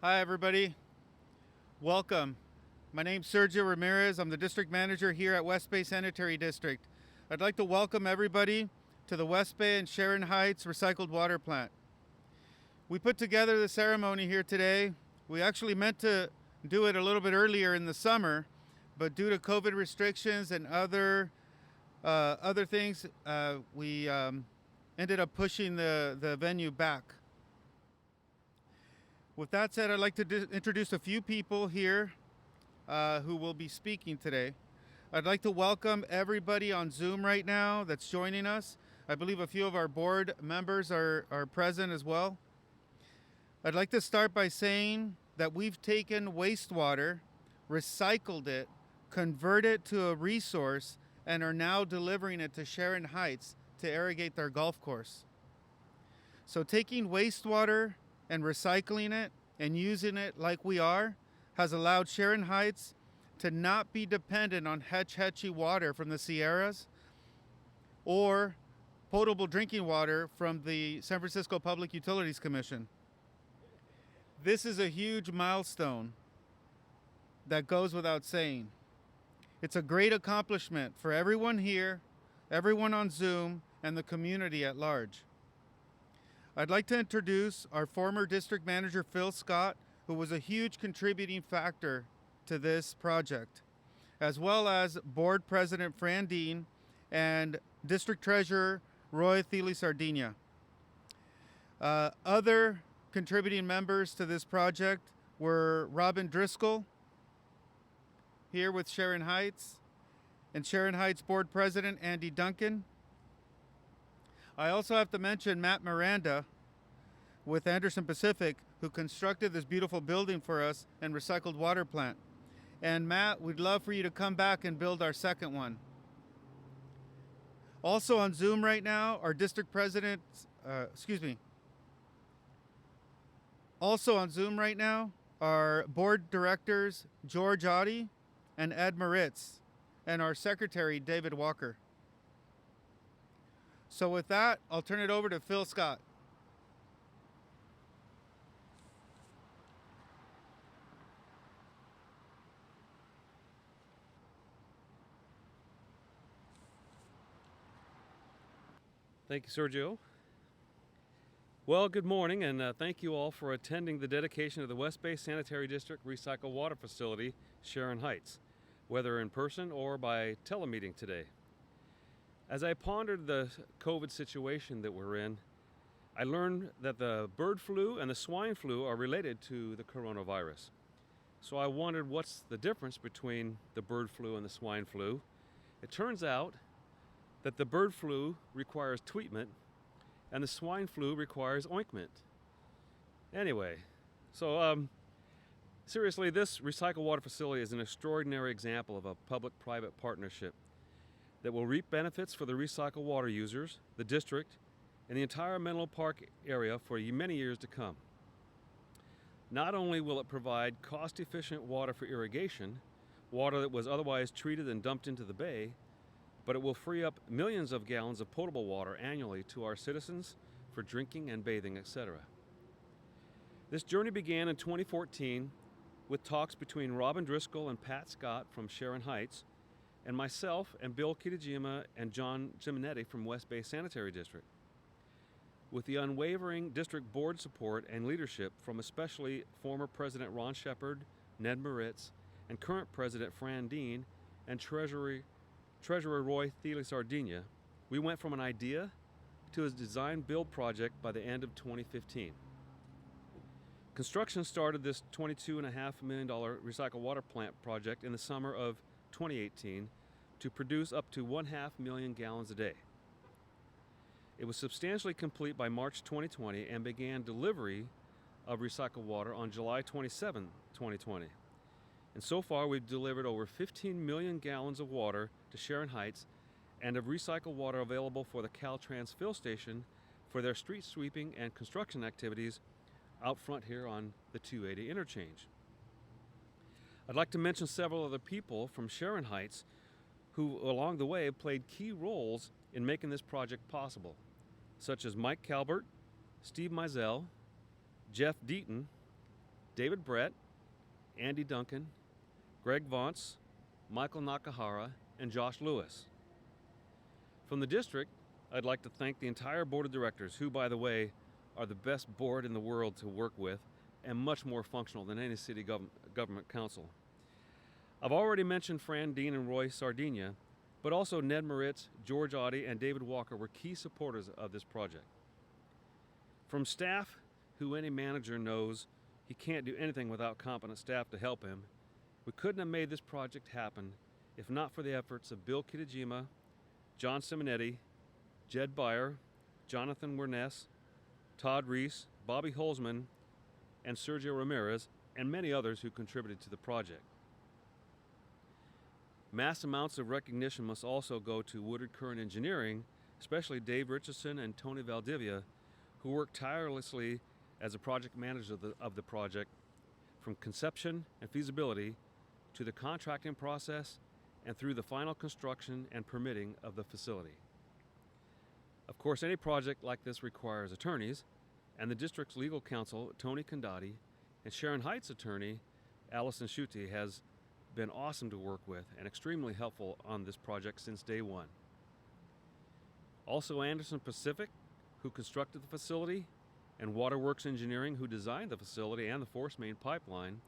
Hi, everybody. Welcome. My name's Sergio Ramirez. I'm the district manager here at West Bay Sanitary District. I'd like to welcome everybody to the West Bay and Sharon Heights Recycled Water Plant. We put together the ceremony here today. We actually meant to do it a little bit earlier in the summer, but due to COVID restrictions and other things, we ended up pushing the venue back. With that said, I'd like to introduce a few people here who will be speaking today. I'd like to welcome everybody on Zoom right now that's joining us. I believe a few of our board members are present as well. I'd like to start by saying that we've taken wastewater, recycled it, converted it to a resource, and are now delivering it to Sharon Heights to irrigate their golf course. So taking wastewater and recycling it and using it like we are has allowed Sharon Heights to not be dependent on Hetch Hetchy water from the Sierras or potable drinking water from the San Francisco Public Utilities Commission. This is a huge milestone that goes without saying. It's a great accomplishment for everyone here, everyone on Zoom, and the community at large. I'd like to introduce our former district manager, Phil Scott, who was a huge contributing factor to this project, as well as board president Fran Dean and district treasurer Roy Thiele-Sardina. Other contributing members to this project were Robin Driscoll, here with Sharon Heights, and Sharon Heights board president Andy Duncan. I also have to mention Matt Miranda with Anderson Pacific, who constructed this beautiful building for us and recycled water plant. And Matt, we'd love for you to come back and build our second one. Also on Zoom right now, our district president, Also on Zoom right now are board directors George Audi and Ed Moritz, and our secretary, David Walker. So with that, I'll turn it over to Phil Scott. Thank you, Sergio. Well, good morning, and thank you all for attending the dedication of the West Bay Sanitary District Recycled Water Facility, Sharon Heights, whether in person or by telemeeting today. As I pondered the COVID situation that we're in, I learned that the bird flu and the swine flu are related to the coronavirus. So I wondered what's the difference between the bird flu and the swine flu. It turns out that the bird flu requires treatment and the swine flu requires ointment. Anyway, seriously, this recycled water facility is an extraordinary example of a public-private partnership that will reap benefits for the recycled water users, the district, and the entire Menlo Park area for many years to come. Not only will it provide cost-efficient water for irrigation, water that was otherwise treated and dumped into the bay, but it will free up millions of gallons of potable water annually to our citizens for drinking and bathing, etc. This journey began in 2014 with talks between Robin Driscoll and Pat Scott from Sharon Heights, and myself and Bill Kitajima and John Giminetti from West Bay Sanitary District. With the unwavering district board support and leadership from especially former President Ron Shepard, Ned Moritz, and current President Fran Dean, and Treasurer Roy Thiele-Sardina, we went from an idea to a design-build project by the end of 2015. Construction started this $22.5 million recycled water plant project in the summer of 2018 to produce up to 1/2 million gallons a day. It was substantially complete by March 2020 and began delivery of recycled water on July 27, 2020. And so far, we've delivered over 15 million gallons of water to Sharon Heights and of recycled water available for the Caltrans fill station for their street sweeping and construction activities out front here on the 280 interchange. I'd like to mention several other people from Sharon Heights who, along the way, have played key roles in making this project possible, such as Mike Calbert, Steve Mizell, Jeff Deaton, David Brett, Andy Duncan, Greg Vance, Michael Nakahara, and Josh Lewis. From the district, I'd like to thank the entire board of directors, who, by the way, are the best board in the world to work with and much more functional than any city government council. I've already mentioned Fran Dean and Roy Sardinia, but also Ned Moritz, George Audie, and David Walker were key supporters of this project. From staff, who any manager knows he can't do anything without competent staff to help him, we couldn't have made this project happen if not for the efforts of Bill Kitajima, John Simonetti, Jed Beyer, Jonathan Werness, Todd Reese, Bobby Holzman, and Sergio Ramirez, and many others who contributed to the project. Mass amounts of recognition must also go to Woodard Curran Engineering, especially Dave Richardson and Tony Valdivia, who worked tirelessly as a project manager of the project, from conception and feasibility to the contracting process and through the final construction and permitting of the facility. Of course, any project like this requires attorneys, and the district's legal counsel, Tony Condati, and Sharon Heights' attorney, Allison Schutte, has been awesome to work with and extremely helpful on this project since day one. Also, Anderson Pacific, who constructed the facility, and Waterworks Engineering, who designed the facility and the force main pipeline,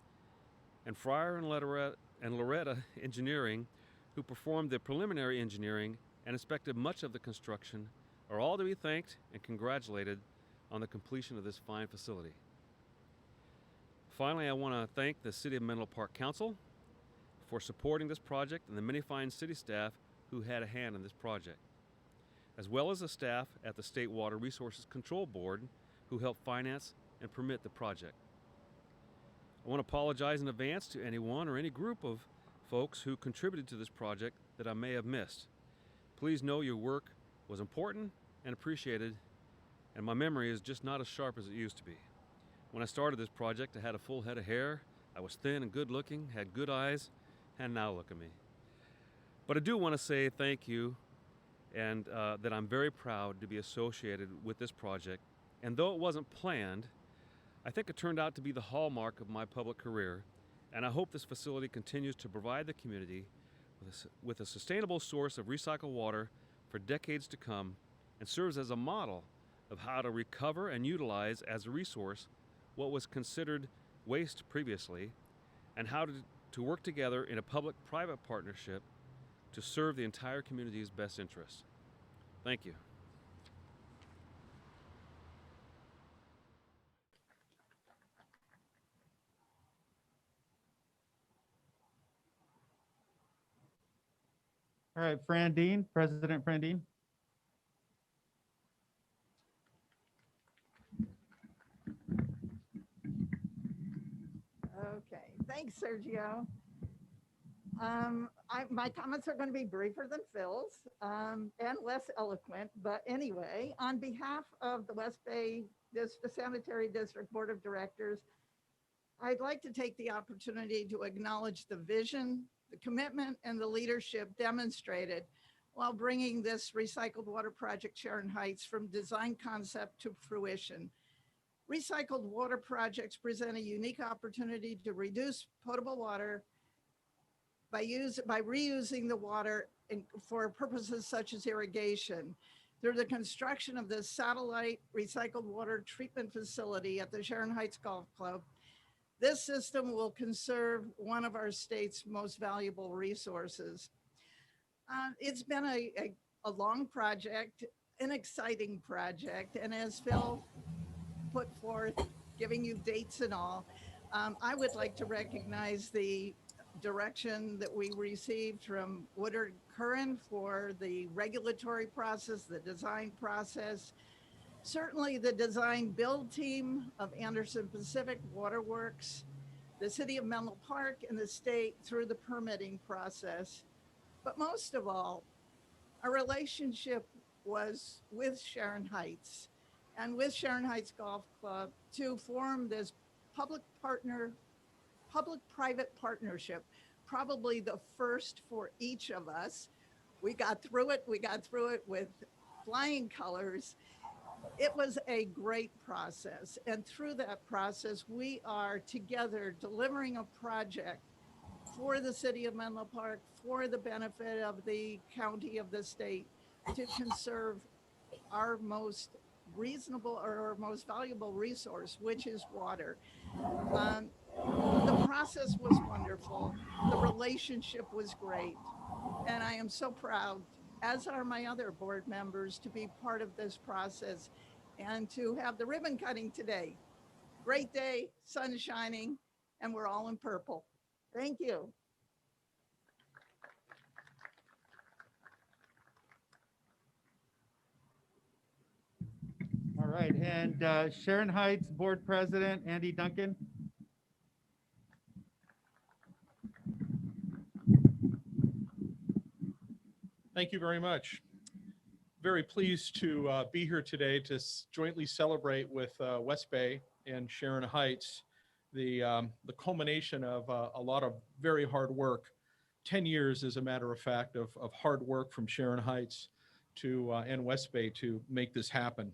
and Fryer and Loretta Engineering, who performed the preliminary engineering and inspected much of the construction, are all to be thanked and congratulated on the completion of this fine facility. Finally, I want to thank the City of Menlo Park Council for supporting this project and the many fine city staff who had a hand in this project, as well as the staff at the State Water Resources Control Board who helped finance and permit the project. I want to apologize in advance to anyone or any group of folks who contributed to this project that I may have missed. Please know your work was important and appreciated, and my memory is just not as sharp as it used to be. When I started this project, I had a full head of hair, I was thin and good looking, had good eyes, and now look at me. But I do want to say thank you, and that I'm very proud to be associated with this project. And though it wasn't planned, I think it turned out to be the hallmark of my public career, and I hope this facility continues to provide the community with a sustainable source of recycled water for decades to come, and serves as a model of how to recover and utilize as a resource what was considered waste previously, and how to work together in a public-private partnership to serve the entire community's best interests. Thank you. All right, Fran Dean, President Fran Dean. Okay, thanks, Sergio. My comments are going to be briefer than Phil's and less eloquent, but anyway, on behalf of the West Bay Sanitary District Board of Directors, I'd like to take the opportunity to acknowledge the vision, the commitment, and the leadership demonstrated while bringing this recycled water project, Sharon Heights, from design concept to fruition. Recycled water projects present a unique opportunity to reduce potable water by reusing the water for purposes such as irrigation. Through the construction of this satellite recycled water treatment facility at the Sharon Heights Golf Club, this system will conserve one of our state's most valuable resources. It's been a long project, an exciting project, and as Phil put forth, giving you dates and all, I would like to recognize the direction that we received from Woodard Curran for the regulatory process, the design process, certainly the design build team of Anderson Pacific Waterworks, the City of Menlo Park, and the state through the permitting process. But most of all, our relationship was with Sharon Heights and with Sharon Heights Golf Club to form this public-private partnership, probably the first for each of us. We got through it with flying colors. It was a great process. And through that process, we are together delivering a project for the city of Menlo Park, for the benefit of the county, of the state, to conserve our most reasonable or our most valuable resource, which is water. Um, the process was wonderful. The relationship was great. And I am so proud, as are my other board members, to be part of this process and to have the ribbon cutting today. Great day, sun shining, and we're all in purple. Thank you. All right, and Sharon Heights Board President Andy Duncan. Thank you very much. Very pleased to be here today to jointly celebrate with West Bay and Sharon Heights the culmination of a lot of very hard work. 10 years, as a matter of fact, of hard work from Sharon Heights to and West Bay to make this happen.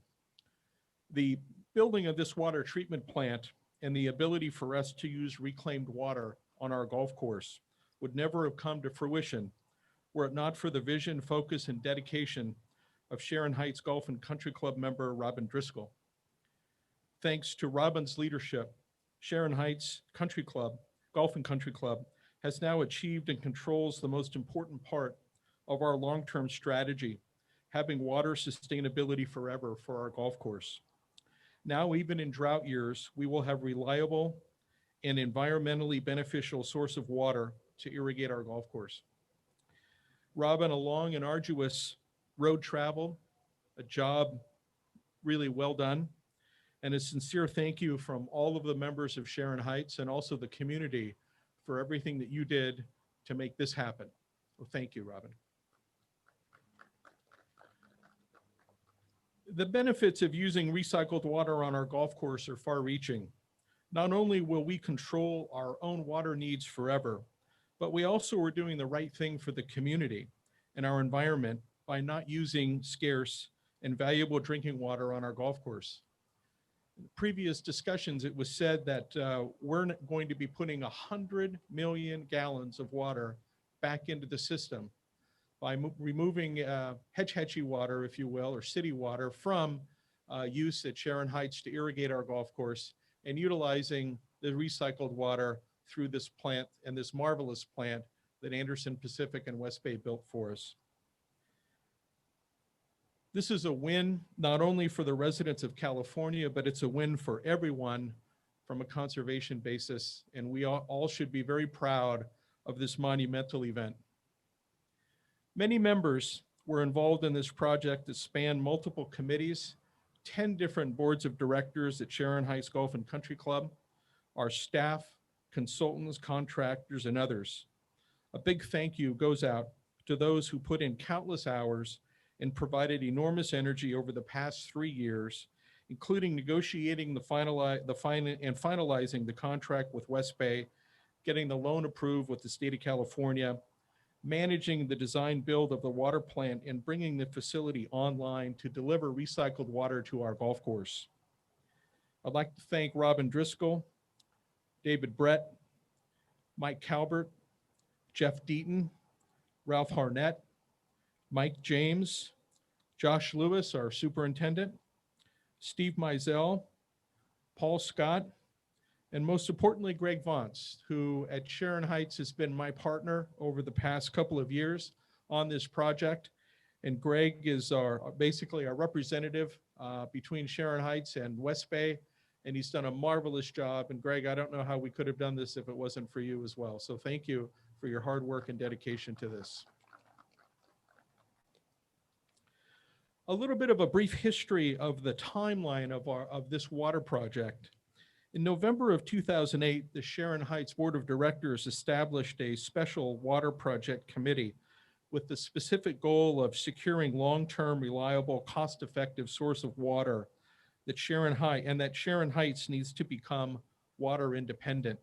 The building of this water treatment plant and the ability for us to use reclaimed water on our golf course would never have come to fruition were it not for the vision, focus, and dedication of Sharon Heights Golf and Country Club member Robin Driscoll. Thanks to Robin's leadership, Sharon Heights Country Club, Golf and Country Club, has now achieved and controls the most important part of our long-term strategy, having water sustainability forever for our golf course. Now, even in drought years, we will have reliable and environmentally beneficial source of water to irrigate our golf course. Robin, a long and arduous road travel, a job really well done, and a sincere thank you from all of the members of Sharon Heights and also the community for everything that you did to make this happen. Well, thank you, Robin. The benefits of using recycled water on our golf course are far-reaching. Not only will we control our own water needs forever, but we also are doing the right thing for the community and our environment by not using scarce and valuable drinking water on our golf course. In previous discussions, it was said that we're going to be putting 100 million gallons of water back into the system by removing Hetch Hetchy water, if you will, or city water from use at Sharon Heights to irrigate our golf course and utilizing the recycled water through this plant and this marvelous plant that Anderson Pacific and West Bay built for us. This is a win not only for the residents of California, but it's a win for everyone from a conservation basis, and we all should be very proud of this monumental event. Many members were involved in this project that spanned multiple committees, 10 different boards of directors at Sharon Heights Golf and Country Club, our staff, consultants, contractors, and others. A big thank you goes out to those who put in countless hours and provided enormous energy over the past 3 years, including negotiating finalizing the contract with West Bay, getting the loan approved with the state of California, managing the design build of the water plant, and bringing the facility online to deliver recycled water to our golf course. I'd like to thank Robin Driscoll, David Brett, Mike Calvert, Jeff Deaton, Ralph Harnett, Mike James, Josh Lewis, our superintendent, Steve Mizell, Paul Scott, and most importantly, Greg Vance, who at Sharon Heights has been my partner over the past couple of years on this project. And Greg is basically our representative between Sharon Heights and West Bay, and he's done a marvelous job. And Greg, I don't know how we could have done this if it wasn't for you as well. So thank you for your hard work and dedication to this. A little bit of a brief history of the timeline of this water project. In November of 2008, the Sharon Heights Board of Directors established a special water project committee with the specific goal of securing long-term, reliable, cost-effective source of water that Sharon Heights needs to become water independent.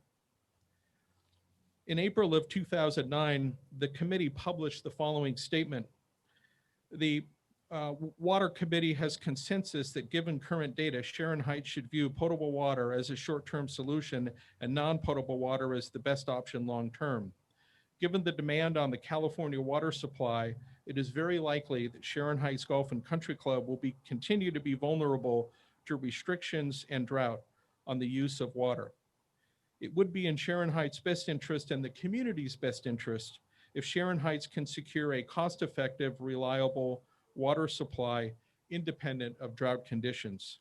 In April of 2009, the committee published the following statement. The Water Committee has consensus that given current data, Sharon Heights should view potable water as a short-term solution and non-potable water as the best option long-term. Given the demand on the California water supply, it is very likely that Sharon Heights Golf and Country Club will continue to be vulnerable to restrictions and drought on the use of water. It would be in Sharon Heights' best interest and the community's best interest if Sharon Heights can secure a cost-effective, reliable water supply independent of drought conditions.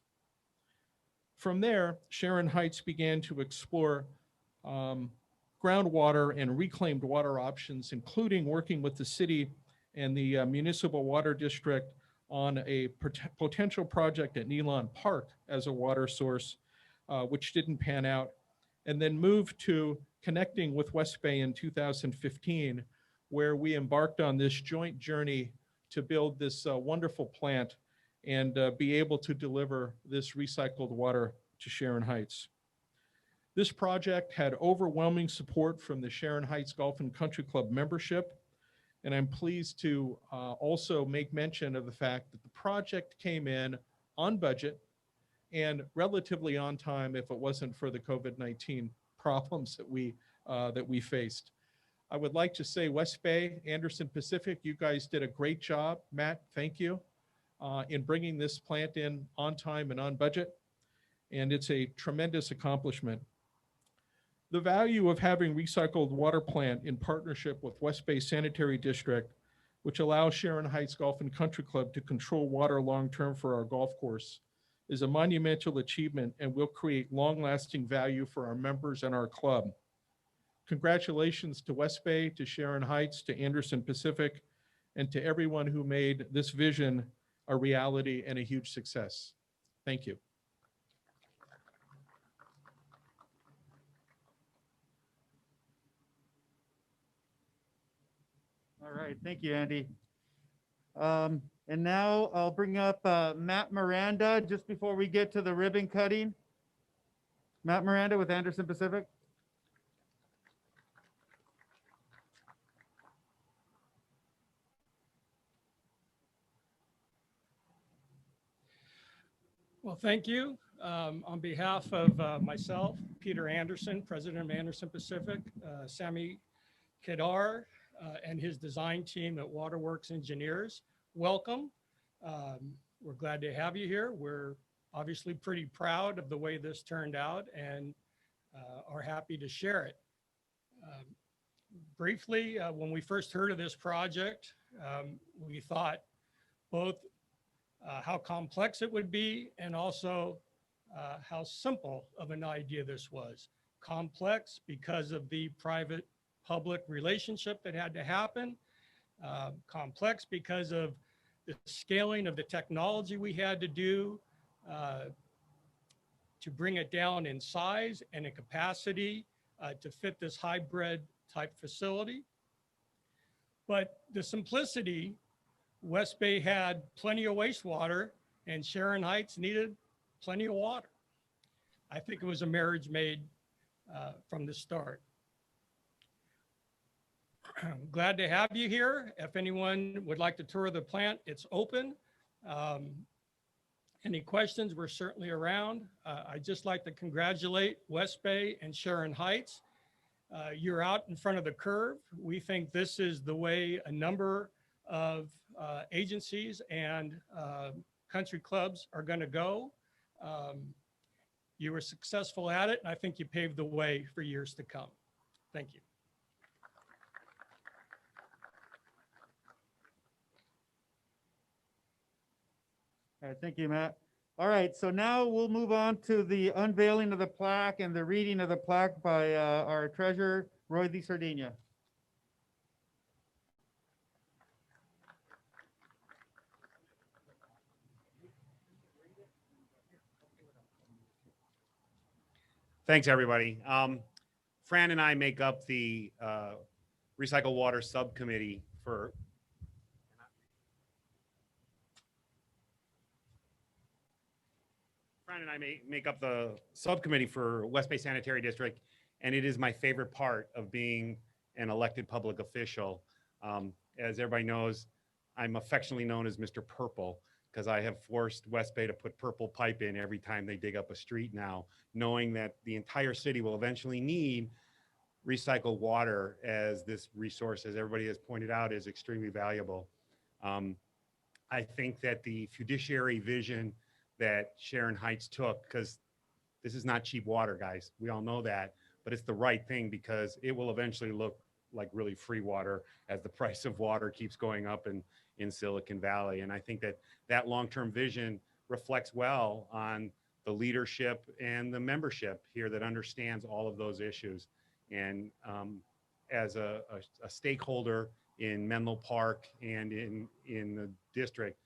From there, Sharon Heights began to explore groundwater and reclaimed water options, including working with the city and the municipal water district on a potential project at Nealon Park as a water source, which didn't pan out, and then moved to connecting with West Bay in 2015, where we embarked on this joint journey to build this wonderful plant and be able to deliver this recycled water to Sharon Heights. This project had overwhelming support from the Sharon Heights Golf and Country Club membership, and I'm pleased to also make mention of the fact that the project came in on budget and relatively on time if it wasn't for the COVID-19 problems that we faced. I would like to say West Bay, Anderson Pacific, you guys did a great job. Matt, thank you in bringing this plant in on time and on budget. And it's a tremendous accomplishment. The value of having recycled water plant in partnership with West Bay Sanitary District, which allows Sharon Heights Golf and Country Club to control water long-term for our golf course, is a monumental achievement and will create long-lasting value for our members and our club. Congratulations to West Bay, to Sharon Heights, to Anderson Pacific, and to everyone who made this vision a reality and a huge success. Thank you. All right, thank you, Andy. And now I'll bring up Matt Miranda just before we get to the ribbon cutting. Matt Miranda with Anderson Pacific. Well, thank you. On behalf of myself, Peter Anderson, President of Anderson Pacific, Sammy Kedar, and his design team at Waterworks Engineers, welcome. We're glad to have you here. We're obviously pretty proud of the way this turned out and are happy to share it. Briefly, when we first heard of this project, we thought both how complex it would be and also how simple of an idea this was. Complex because of the private-public relationship that had to happen. Complex because of the scaling of the technology we had to do to bring it down in size and in capacity to fit this hybrid type facility. But the simplicity, West Bay had plenty of wastewater and Sharon Heights needed plenty of water. I think it was a marriage made from the start. Glad to have you here. If anyone would like to tour the plant, it's open. Any questions, we're certainly around. I'd just like to congratulate West Bay and Sharon Heights. You're out in front of the curve. We think this is the way a number of agencies and country clubs are going to go. You were successful at it, and I think you paved the way for years to come. Thank you. All right, thank you, Matt. All right, so now we'll move on to the unveiling of the plaque and the reading of the plaque by our treasurer, Roy Di Sardegna. Thanks, everybody. Fran and I make up the Recycle Water Subcommittee for make up the subcommittee for West Bay Sanitary District, and it is my favorite part of being an elected public official. As everybody knows, I'm affectionately known as Mr. Purple because I have forced West Bay to put purple pipe in every time they dig up a street now, knowing that the entire city will eventually need recycled water, as this resource, as everybody has pointed out, is extremely valuable. Um, I think that the fiduciary vision that Sharon Heights took, because this is not cheap water, guys. We all know that, but it's the right thing because it will eventually look like really free water as the price of water keeps going up in Silicon Valley. And I think that that long-term vision reflects well on the leadership and the membership here that understands all of those issues. And as a stakeholder in Menlo Park and in the district,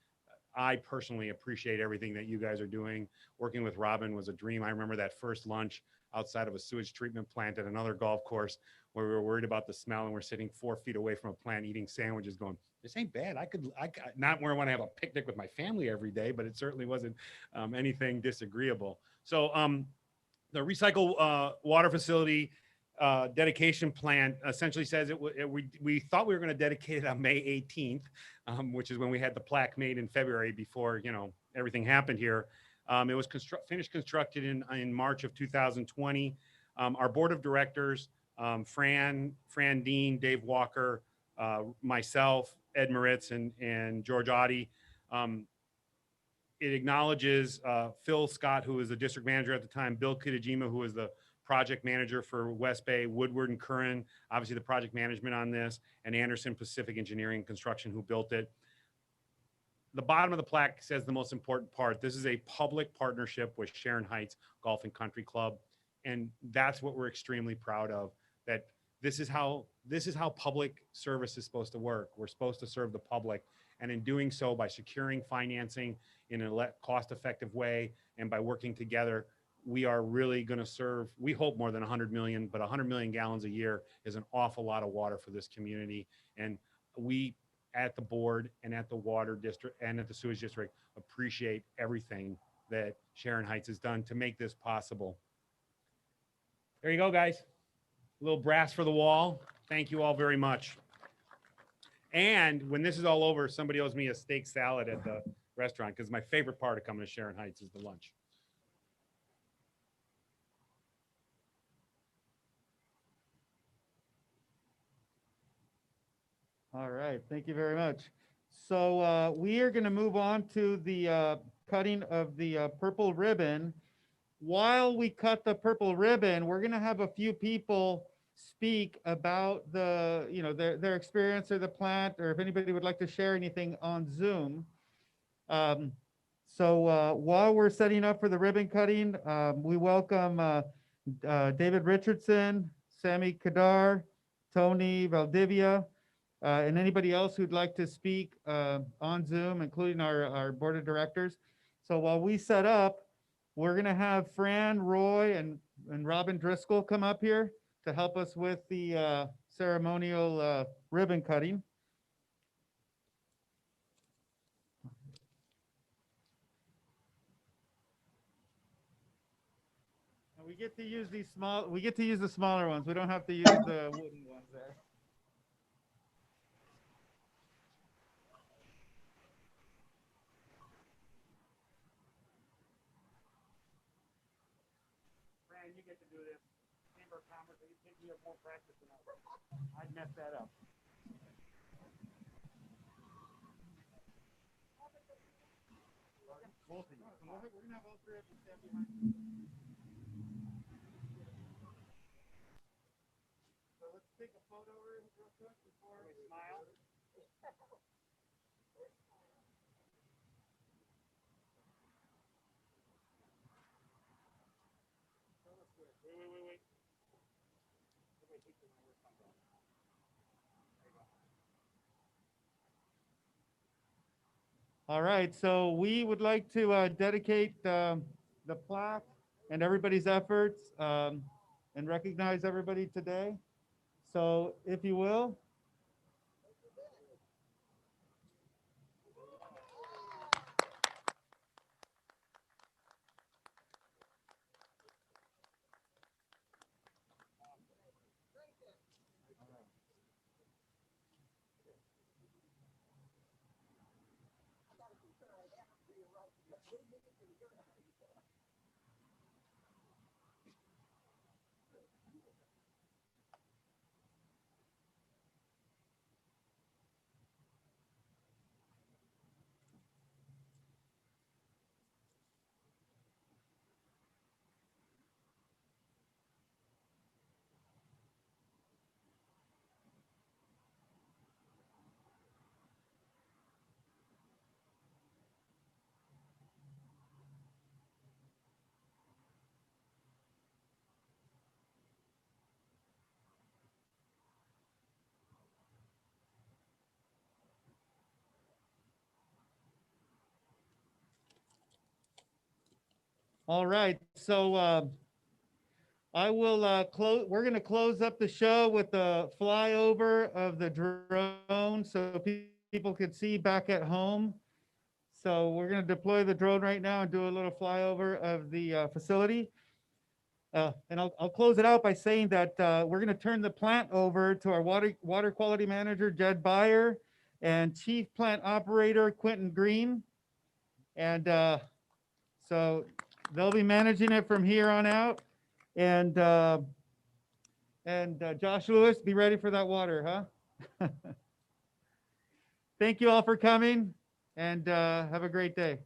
I personally appreciate everything that you guys are doing. Working with Robin was a dream. I remember that first lunch outside of a sewage treatment plant at another golf course where we were worried about the smell and we're sitting 4 feet away from a plant eating sandwiches going, this ain't bad. I not where I want to have a picnic with my family every day, but it certainly wasn't anything disagreeable. So the recycle water facility dedication plan essentially says we thought we were going to dedicate it on May 18th, which is when we had the plaque made in February before, you know, everything happened here. It was finished constructed in March of 2020. Our board of directors, Fran Dean, Dave Walker, myself, Ed Moritz, and George Audi. It acknowledges Phil Scott, who was the district manager at the time, Bill Kitajima, who was the project manager for West Bay, Woodward and Curran, obviously the project management on this, and Anderson Pacific Engineering and Construction, who built it. The bottom of the plaque says the most important part. This is a public partnership with Sharon Heights Golf and Country Club. And that's what we're extremely proud of, that this is how public service is supposed to work. We're supposed to serve the public. And in doing so, by securing financing in a cost-effective way and by working together, we are really going to serve, we hope, more than 100 million, but 100 million gallons a year is an awful lot of water for this community. And we at the board and at the water district and at the sewage district appreciate everything that Sharon Heights has done to make this possible. There you go, guys. A little brass for the wall. Thank you all very much. And when this is all over, somebody owes me a steak salad at the restaurant, because my favorite part of coming to Sharon Heights is the lunch. All right, thank you very much. So we are going to move on to the cutting of the purple ribbon. While we cut the purple ribbon, we're going to have a few people speak about the, you know, their experience or the plant, or if anybody would like to share anything on Zoom. So while we're setting up for the ribbon cutting, we welcome David Richardson, Sammy Kadar, Tony Valdivia, and anybody else who'd like to speak on Zoom, including our board of directors. So while we set up, we're going to have Fran, Roy, and Robin Driscoll come up here to help us with the ceremonial ribbon cutting. And we get to use these we get to use the smaller ones. We don't have to use the wooden ones there. You get to do this. Chamber of Commerce, you have more practice than I. I'd mess that up. Both of you. We're going to have all three of you stand behind me. So let's take a photo real quick before we smile. Wait. All right, so we would like to dedicate the plaque and everybody's efforts and recognize everybody today. So if you will. All right, so I will close. We're going to close up the show with the flyover of the drone, so people could see back at home. So we're going to deploy the drone right now and do a little flyover of the facility. And I'll close it out by saying that we're going to turn the plant over to our water quality manager, Jed Beyer, and chief plant operator, Quentin Green. And so they'll be managing it from here on out. And Josh Lewis, be ready for that water, huh? Thank you all for coming, and have a great day.